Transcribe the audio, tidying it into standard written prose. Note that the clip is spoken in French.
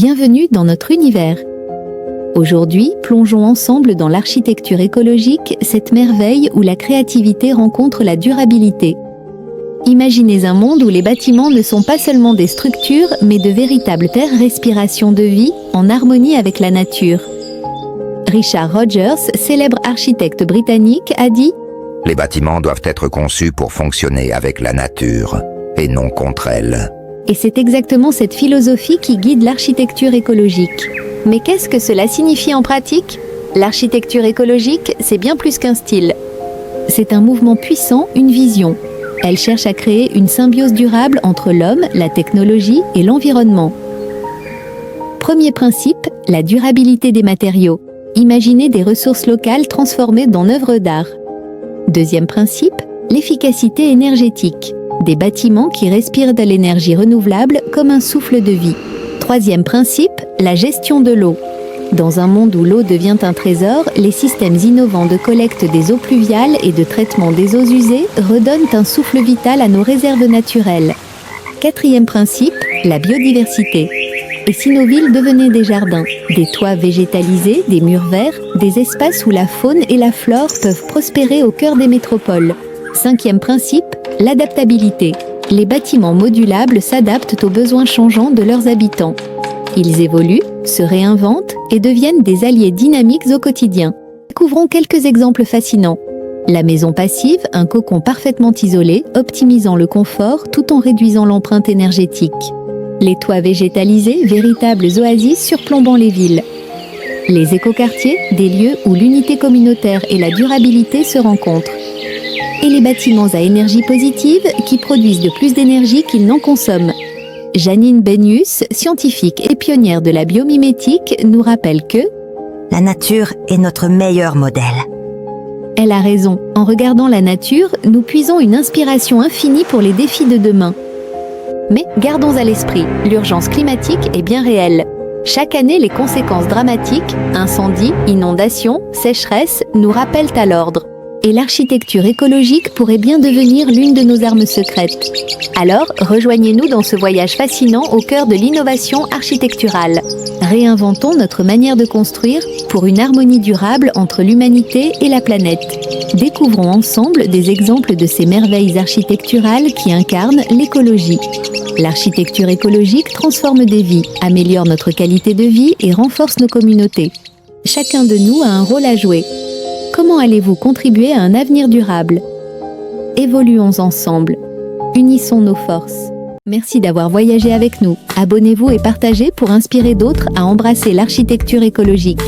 Bienvenue dans notre univers. Aujourd'hui, plongeons ensemble dans l'architecture écologique, cette merveille où la créativité rencontre la durabilité. Imaginez un monde où les bâtiments ne sont pas seulement des structures, mais de véritables terres respiration de vie, en harmonie avec la nature. Richard Rogers, célèbre architecte britannique, a dit « Les bâtiments doivent être conçus pour fonctionner avec la nature, et non contre elle. » Et c'est exactement cette philosophie qui guide l'architecture écologique. Mais qu'est-ce que cela signifie en pratique ? L'architecture écologique, c'est bien plus qu'un style. C'est un mouvement puissant, une vision. Elle cherche à créer une symbiose durable entre l'homme, la technologie et l'environnement. Premier principe, la durabilité des matériaux. Imaginez des ressources locales transformées dans œuvres d'art. Deuxième principe, l'efficacité énergétique. Des bâtiments qui respirent de l'énergie renouvelable comme un souffle de vie. Troisième principe, la gestion de l'eau. Dans un monde où l'eau devient un trésor, les systèmes innovants de collecte des eaux pluviales et de traitement des eaux usées redonnent un souffle vital à nos réserves naturelles. Quatrième principe, la biodiversité. Et si nos villes devenaient des jardins, des toits végétalisés, des murs verts, des espaces où la faune et la flore peuvent prospérer au cœur des métropoles. Cinquième principe, l'adaptabilité. Les bâtiments modulables s'adaptent aux besoins changeants de leurs habitants. Ils évoluent, se réinventent et deviennent des alliés dynamiques au quotidien. Découvrons quelques exemples fascinants. La maison passive, un cocon parfaitement isolé, optimisant le confort tout en réduisant l'empreinte énergétique. Les toits végétalisés, véritables oasis surplombant les villes. Les écoquartiers, des lieux où l'unité communautaire et la durabilité se rencontrent. Et les bâtiments à énergie positive qui produisent de plus d'énergie qu'ils n'en consomment. Janine Benius, scientifique et pionnière de la biomimétique, nous rappelle que la nature est notre meilleur modèle. Elle a raison. En regardant la nature, nous puisons une inspiration infinie pour les défis de demain. Mais gardons à l'esprit, l'urgence climatique est bien réelle. Chaque année, les conséquences dramatiques, incendies, inondations, sécheresses, nous rappellent à l'ordre. Et l'architecture écologique pourrait bien devenir l'une de nos armes secrètes. Alors, rejoignez-nous dans ce voyage fascinant au cœur de l'innovation architecturale. Réinventons notre manière de construire pour une harmonie durable entre l'humanité et la planète. Découvrons ensemble des exemples de ces merveilles architecturales qui incarnent l'écologie. L'architecture écologique transforme des vies, améliore notre qualité de vie et renforce nos communautés. Chacun de nous a un rôle à jouer. Comment allez-vous contribuer à un avenir durable ? Évoluons ensemble. Unissons nos forces. Merci d'avoir voyagé avec nous. Abonnez-vous et partagez pour inspirer d'autres à embrasser l'architecture écologique.